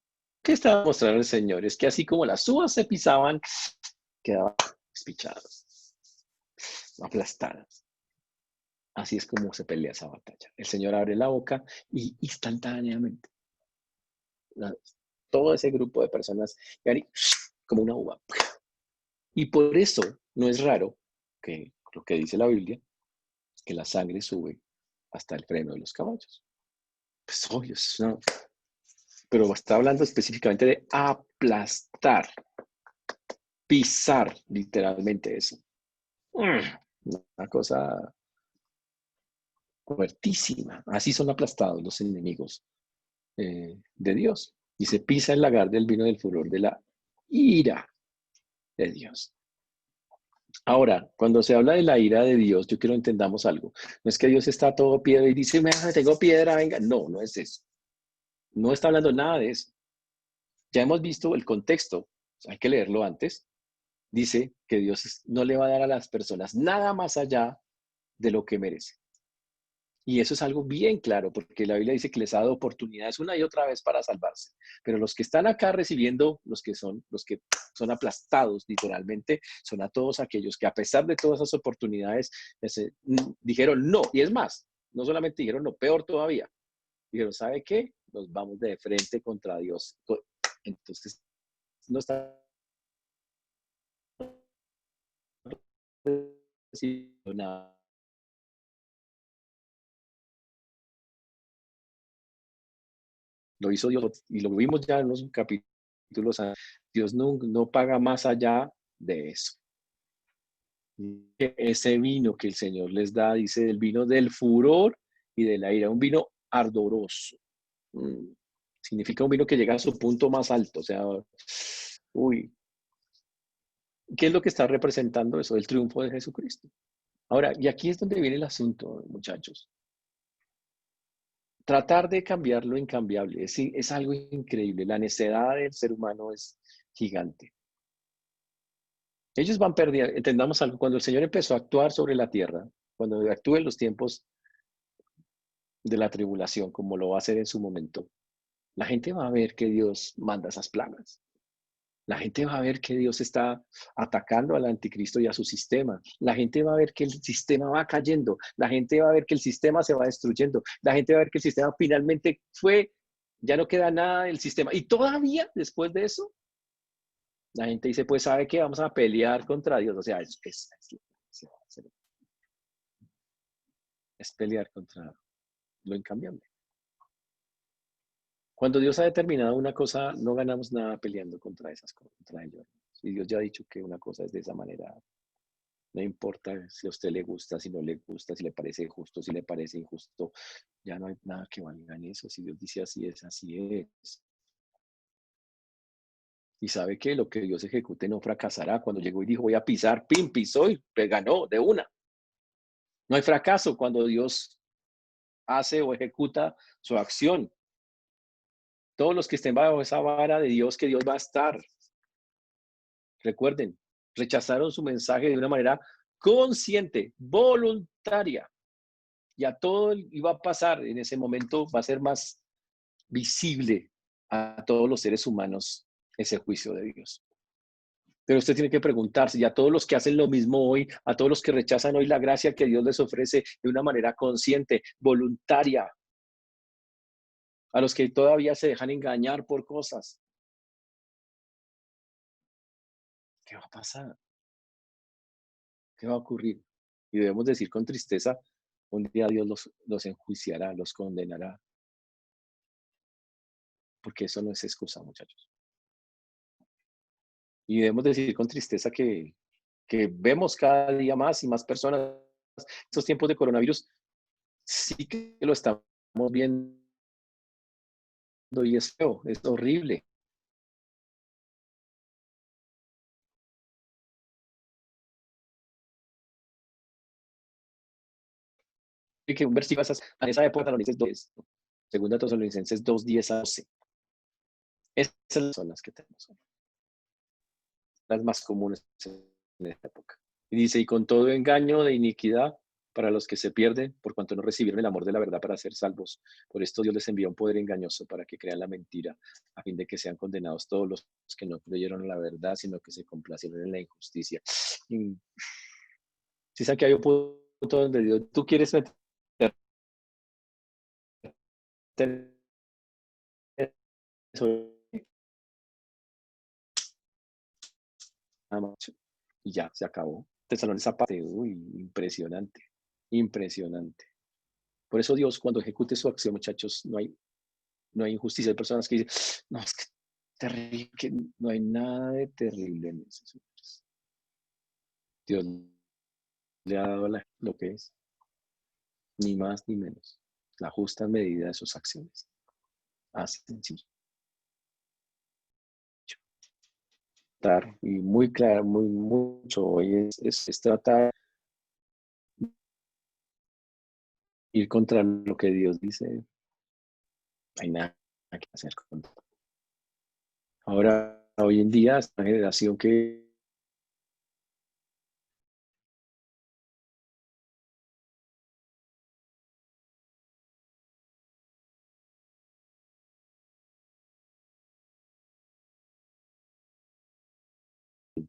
que estaba mostrando el Señor es que así como las uvas se pisaban, quedaban despichadas, aplastadas. Así es como se pelea esa batalla. El Señor abre la boca y instantáneamente todo ese grupo de personas quedan como una uva. Y por eso no es raro que lo que dice la Biblia, que la sangre sube hasta el freno de los caballos. Pues obvio, no. Pero está hablando específicamente de aplastar, pisar literalmente eso. Una cosa fuertísima. Así son aplastados los enemigos de Dios. Y se pisa el lagar del vino del furor de la ira de Dios. Ahora, cuando se habla de la ira de Dios, yo quiero que entendamos algo. No es que Dios está todo piedra y dice, tengo piedra, venga. No, no es eso. No está hablando nada de eso. Ya hemos visto el contexto. Hay que leerlo antes. Dice que Dios no le va a dar a las personas nada más allá de lo que merece. Y eso es algo bien claro, porque la Biblia dice que les ha dado oportunidades una y otra vez para salvarse. Pero los que están acá recibiendo, los que son aplastados literalmente, son a todos aquellos que a pesar de todas esas oportunidades, dijeron no. Y es más, no solamente dijeron no, peor todavía. Dijeron, ¿sabe qué? Nos vamos de frente contra Dios. Entonces, no está recibiendo nada Lo hizo Dios y lo vimos ya en los capítulos. Dios no paga más allá de eso. Ese vino que el Señor les da, dice, el vino del furor y de la ira, un vino ardoroso. Significa un vino que llega a su punto más alto. O sea, uy, ¿qué es lo que está representando eso? El triunfo de Jesucristo. Ahora, y aquí es donde viene el asunto, muchachos. Tratar de cambiar lo incambiable es algo increíble. La necedad del ser humano es gigante. Ellos van perdiendo, entendamos algo, cuando el Señor empezó a actuar sobre la tierra, cuando actúe en los tiempos de la tribulación, como lo va a hacer en su momento, la gente va a ver que Dios manda esas plagas. La gente va a ver que Dios está atacando al anticristo y a su sistema. La gente va a ver que el sistema va cayendo. La gente va a ver que el sistema se va destruyendo. La gente va a ver que el sistema finalmente ya no queda nada del sistema. Y todavía después de eso, la gente dice, pues sabe que vamos a pelear contra Dios. O sea, es pelear contra lo incambiable. Cuando Dios ha determinado una cosa, no ganamos nada peleando contra esas cosas, contra ellos. Y Dios ya ha dicho que una cosa es de esa manera. No importa si a usted le gusta, si no le gusta, si le parece justo, si le parece injusto. Ya no hay nada que valga en eso. Si Dios dice así es, así es. Y sabe que lo que Dios ejecute no fracasará. Cuando llegó y dijo, voy a pisar, pim, pisó y ganó de una. No hay fracaso cuando Dios hace o ejecuta su acción. Todos los que estén bajo esa vara de Dios, que Dios va a estar. Recuerden, rechazaron su mensaje de una manera consciente, voluntaria. Y a todo iba a pasar en ese momento, va a ser más visible a todos los seres humanos ese juicio de Dios. Pero usted tiene que preguntarse, y a todos los que hacen lo mismo hoy, a todos los que rechazan hoy la gracia que Dios les ofrece de una manera consciente, voluntaria, a los que todavía se dejan engañar por cosas, ¿qué va a pasar? ¿Qué va a ocurrir? Y debemos decir con tristeza, un día Dios los enjuiciará, los condenará. Porque eso no es excusa, muchachos. Y debemos decir con tristeza que vemos cada día más y más personas, estos tiempos de coronavirus, sí que lo estamos viendo y es feo, es horrible. Y que un versículo a esa época, segunda Tesalonicenses 2, 10 a 12. Esas son las que tenemos, las más comunes en esta época. Y dice, y con todo engaño de iniquidad para los que se pierden, por cuanto no recibieron el amor de la verdad para ser salvos. Por esto Dios les envió un poder engañoso para que crean la mentira, a fin de que sean condenados todos los que no creyeron en la verdad, sino que se complacieron en la injusticia. Si sabe que hay un punto donde Dios, tú quieres meter eso, y ya, se acabó. Tesalonicenses esa parte, uy, impresionante, impresionante. Por eso Dios, cuando ejecute su acción, muchachos, no hay injusticia. Hay personas que dicen, no, es que terrible, que no hay nada de terrible en eso. Dios le ha dado lo que es, ni más ni menos, la justa medida de sus acciones. Así sencillo. Y muy claro, mucho hoy es tratar de ir contra lo que Dios dice. No hay nada que hacer contra. Ahora, hoy en día, esta generación que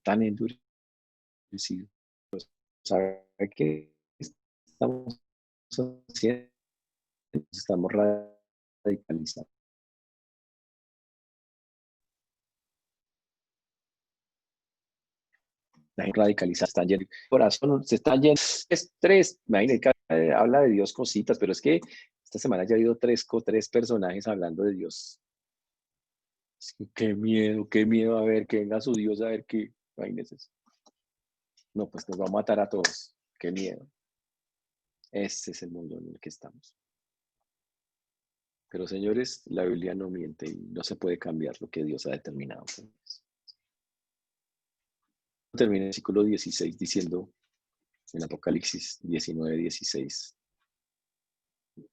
tan endurecido, pues, sabe que estamos haciendo, estamos radicalizando. La gente radicalizada está lleno, el corazón se está lleno, estrés, imagínense, habla de Dios cositas, pero es que esta semana ya ha habido tres personajes hablando de Dios Qué miedo a ver, que venga su Dios a ver qué vaina es eso. No, pues nos va a matar a todos. Qué miedo. Ese es el mundo en el que estamos. Pero señores, la Biblia no miente y no se puede cambiar lo que Dios ha determinado. Termina el versículo 16 diciendo en Apocalipsis 19:16,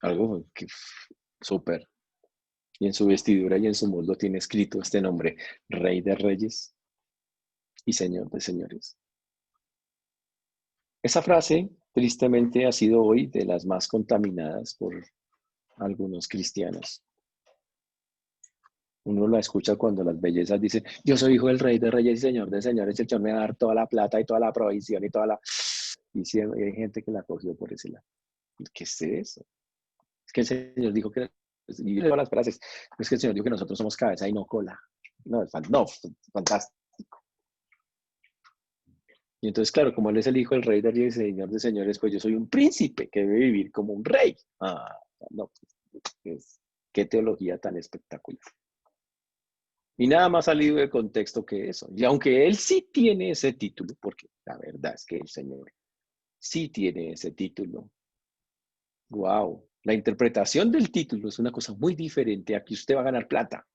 algo que súper. Y en su vestidura y en su muslo tiene escrito este nombre: Rey de Reyes y Señor de Señores. Esa frase, tristemente, ha sido hoy de las más contaminadas por algunos cristianos. Uno la escucha cuando las bellezas dicen: yo soy hijo del Rey de Reyes y Señor de Señores, el Señor me va a dar toda la plata y toda la provisión y toda la... Y sí, hay gente que la cogió por ese lado. ¿Qué es eso? Es que el Señor dijo que... Y leo las frases. Es que el Señor dijo que nosotros somos cabeza y no cola. No, no, fantástico. Y entonces, claro, como Él es el hijo del Rey de Reyes y Señor de Señores, pues yo soy un príncipe que debe vivir como un rey. Ah, no, qué teología tan espectacular. Y nada más salido de contexto que eso. Y aunque él sí tiene ese título, porque la verdad es que el Señor sí tiene ese título. Wow. La interpretación del título es una cosa muy diferente a que usted va a ganar plata.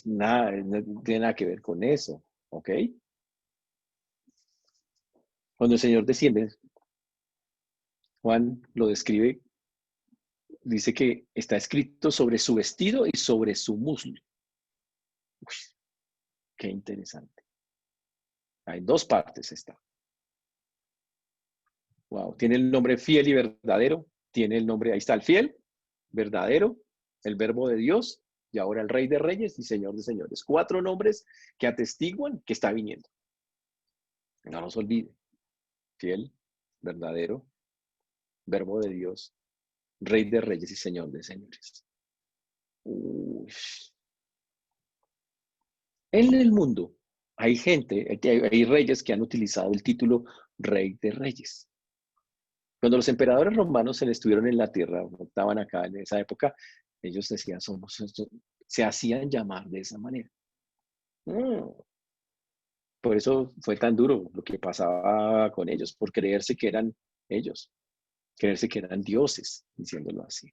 Nada, no tiene nada que ver con eso. ¿Ok? Cuando el Señor desciende, Juan lo describe, dice que está escrito sobre su vestido y sobre su muslo. Uy, qué interesante. Hay dos partes está. Wow, tiene el nombre fiel y verdadero, tiene el nombre, ahí está el fiel, verdadero, el verbo de Dios y ahora el Rey de Reyes y Señor de Señores. 4 nombres que atestiguan que está viniendo. No nos olvide, fiel, verdadero, verbo de Dios, Rey de Reyes y Señor de Señores. Uy. En el mundo hay gente, hay reyes que han utilizado el título Rey de Reyes. Cuando los emperadores romanos estuvieron en la tierra, estaban acá en esa época, ellos decían, se hacían llamar de esa manera. Por eso fue tan duro lo que pasaba con ellos, por creerse que eran ellos, creerse que eran dioses, diciéndolo así.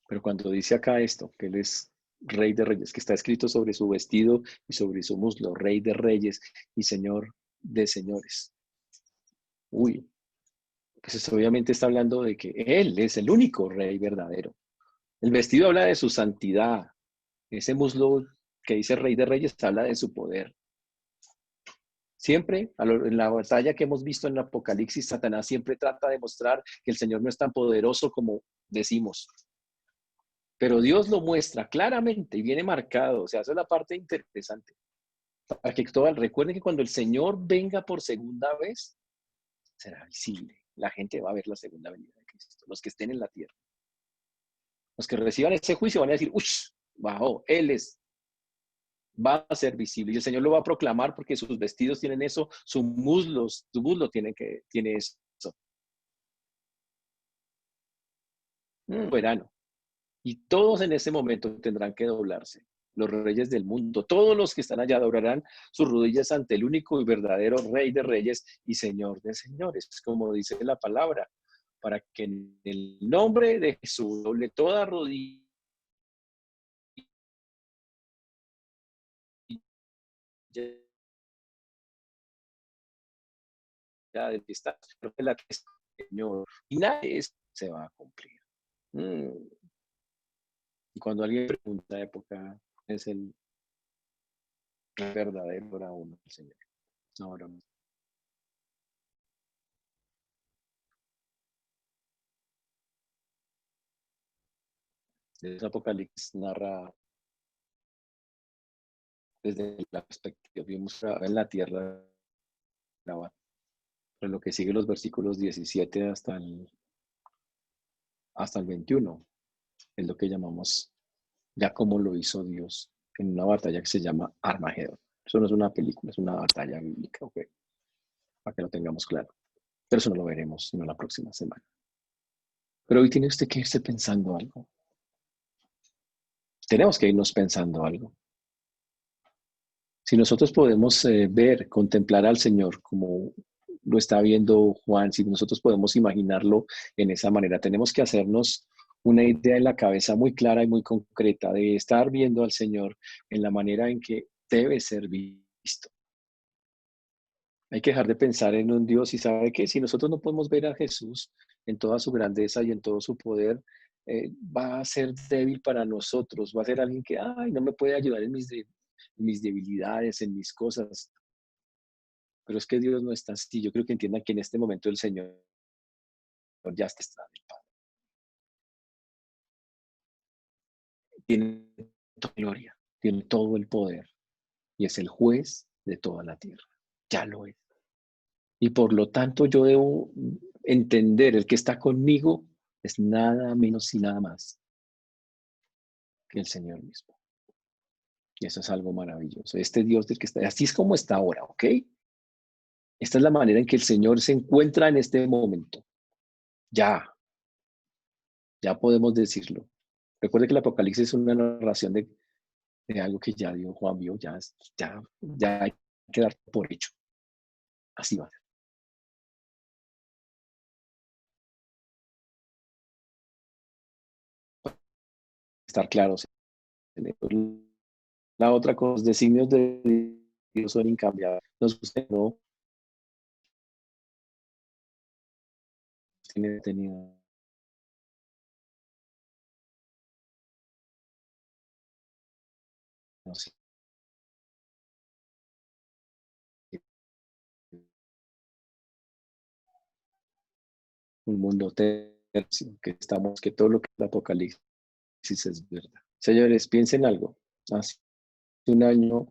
Pero cuando dice acá esto, que Él es Rey de Reyes, que está escrito sobre su vestido y sobre su muslo, Rey de Reyes y Señor de Señores. Uy, pues esto obviamente está hablando de que Él es el único Rey verdadero. El vestido habla de su santidad. Ese muslo que dice Rey de Reyes habla de su poder. Siempre, en la batalla que hemos visto en el Apocalipsis, Satanás siempre trata de mostrar que el Señor no es tan poderoso como decimos. Pero Dios lo muestra claramente y viene marcado. O sea, esa es la parte interesante. Para que recuerden que cuando el Señor venga por segunda vez, será visible. La gente va a ver la segunda venida de Cristo. Los que estén en la tierra. Los que reciban ese juicio van a decir, uy, bajó, va a ser visible. Y el Señor lo va a proclamar porque sus vestidos tienen eso, su muslo tiene eso. Verano. Y todos en ese momento tendrán que doblarse. Los reyes del mundo, todos los que están allá doblarán sus rodillas ante el único y verdadero Rey de Reyes y Señor de Señores, como dice la palabra, para que en el nombre de Jesús doble toda rodilla del que está la Señor, y nada de eso se va a cumplir. Y cuando alguien pregunta época, es el verdadero para uno, el Señor. Ahora, el Apocalipsis narra desde la perspectiva, vimos en la tierra, pero lo que sigue los versículos 17 hasta el 21, es lo que llamamos ya como lo hizo Dios en una batalla que se llama Armagedón. Eso no es una película, es una batalla bíblica, okay, para que lo tengamos claro. Pero eso no lo veremos sino la próxima semana. Pero hoy tiene usted que irse pensando algo. Tenemos que irnos pensando algo. Si nosotros podemos ver, contemplar al Señor como lo está viendo Juan, si nosotros podemos imaginarlo en esa manera, tenemos que hacernos una idea en la cabeza muy clara y muy concreta de estar viendo al Señor en la manera en que debe ser visto. Hay que dejar de pensar en un Dios y sabe que si nosotros no podemos ver a Jesús en toda su grandeza y en todo su poder, va a ser débil para nosotros, va a ser alguien que, ay, no me puede ayudar en mis debilidades, en mis cosas. Pero es que Dios no está así. Yo creo que entiendan que en este momento el Señor ya está en el Padre. Tiene toda gloria, tiene todo el poder y es el juez de toda la tierra. Ya lo es. Y por lo tanto yo debo entender, el que está conmigo es nada menos y nada más que el Señor mismo. Y eso es algo maravilloso. Este Dios del que está, así es como está ahora, ¿ok? Esta es la manera en que el Señor se encuentra en este momento. Ya, ya podemos decirlo. Recuerde que el Apocalipsis es una narración de algo que ya Dios, Juan vio, ya hay que dar por hecho. Así va. Estar claros. La otra cosa, los designios de Dios son incambiables. Nos gusta, no tiene tenido, no sé, un mundo tercio, que estamos, que todo lo que es el Apocalipsis es verdad. Señores, piensen algo. Hace un año,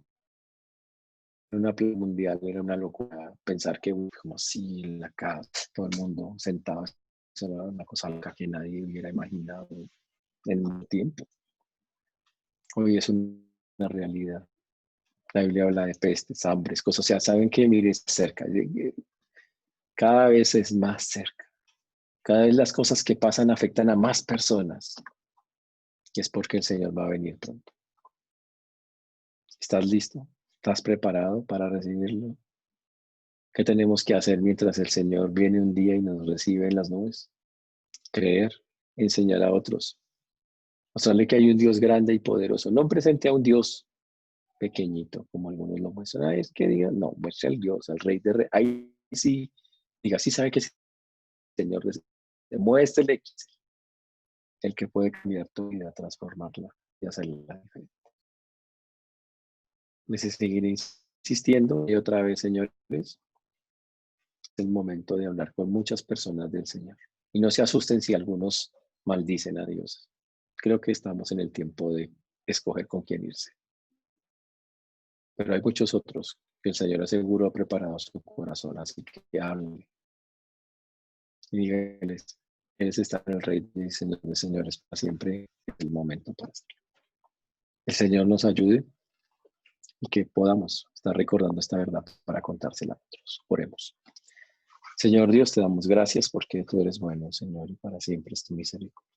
en una plaga mundial, era una locura pensar que, como así, en la casa, todo el mundo sentado, eso era una cosa loca que nadie hubiera imaginado en un tiempo. Hoy es una realidad. La Biblia habla de pestes, hambres, cosas. O sea, saben que mire cerca. Cada vez es más cerca. Cada vez las cosas que pasan afectan a más personas. Y es porque el Señor va a venir pronto. ¿Estás listo? ¿Estás preparado para recibirlo? ¿Qué tenemos que hacer mientras el Señor viene un día y nos recibe en las nubes? Creer, enseñar a otros, mostrarle que hay un Dios grande y poderoso. No presente a un Dios pequeñito, como algunos lo muestran. Es que digan, no, muestre al Dios, al Rey de Reyes. Ahí sí, diga, sí sabe que es el Señor. Demuéstrele que es el que puede cambiar tu vida, transformarla y hacerla diferente. Les seguiré insistiendo y otra vez, señores, es el momento de hablar con muchas personas del Señor. Y no se asusten si algunos maldicen a Dios. Creo que estamos en el tiempo de escoger con quién irse. Pero hay muchos otros que el Señor aseguro ha preparado su corazón, así que hable y díganles, eres estar en el Rey de Señores para siempre, es el momento para hacerlo. El Señor nos ayude y que podamos estar recordando esta verdad para contársela a otros. Oremos. Señor Dios, te damos gracias porque tú eres bueno, Señor, y para siempre es tu misericordia.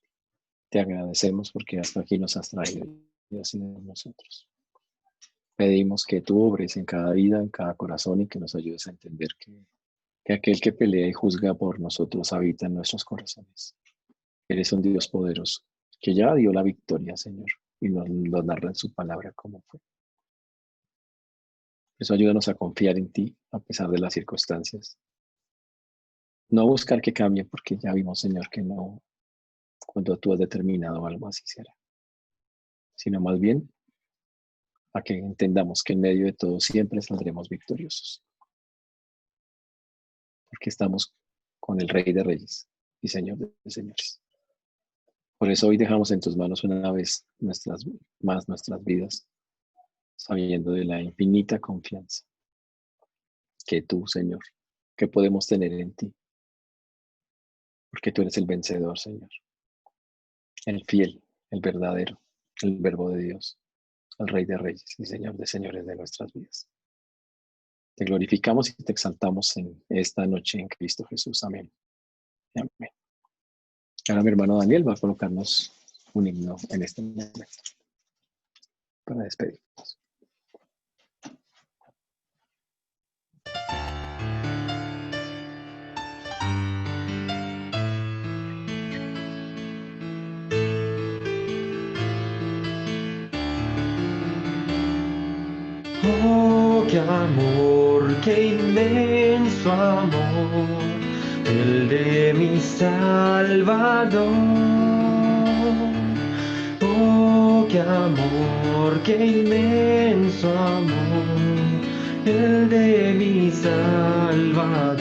Te agradecemos porque hasta aquí nos has traído y así de nosotros. Pedimos que tú obres en cada vida, en cada corazón y que nos ayudes a entender que aquel que pelea y juzga por nosotros habita en nuestros corazones. Eres un Dios poderoso que ya dio la victoria, Señor, y nos lo narra en su palabra como fue. Eso ayúdanos a confiar en ti a pesar de las circunstancias. No buscar que cambie porque ya vimos, Señor, que no, cuando tú has determinado algo así será. Sino más bien a que entendamos que en medio de todo siempre saldremos victoriosos. Porque estamos con el Rey de Reyes y Señor de Señores. Por eso hoy dejamos en tus manos una vez nuestras vidas, sabiendo de la infinita confianza que tú, Señor, que podemos tener en ti. Porque tú eres el vencedor, Señor. El fiel, el verdadero, el verbo de Dios, el Rey de Reyes y Señor de Señores de nuestras vidas. Te glorificamos y te exaltamos en esta noche en Cristo Jesús. Amén. Amén. Ahora mi hermano Daniel va a colocarnos un himno en este momento. para despedir. Oh, qué amor, qué inmenso amor, el de mi Salvador. Oh, qué amor, qué inmenso amor, el de mi Salvador.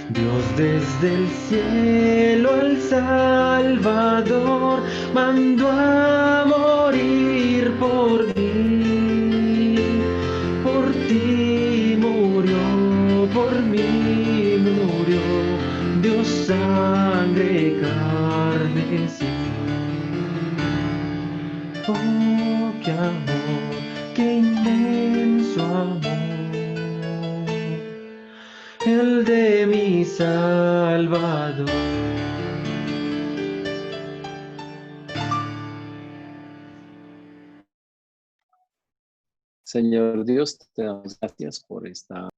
Dios desde el cielo al Salvador mandó a morir por mí. Por ti murió, por mí murió, Dios sangre carmesí. Oh, qué amor, qué inmenso amor, el de mi Salvador. Señor Dios, te damos gracias por esta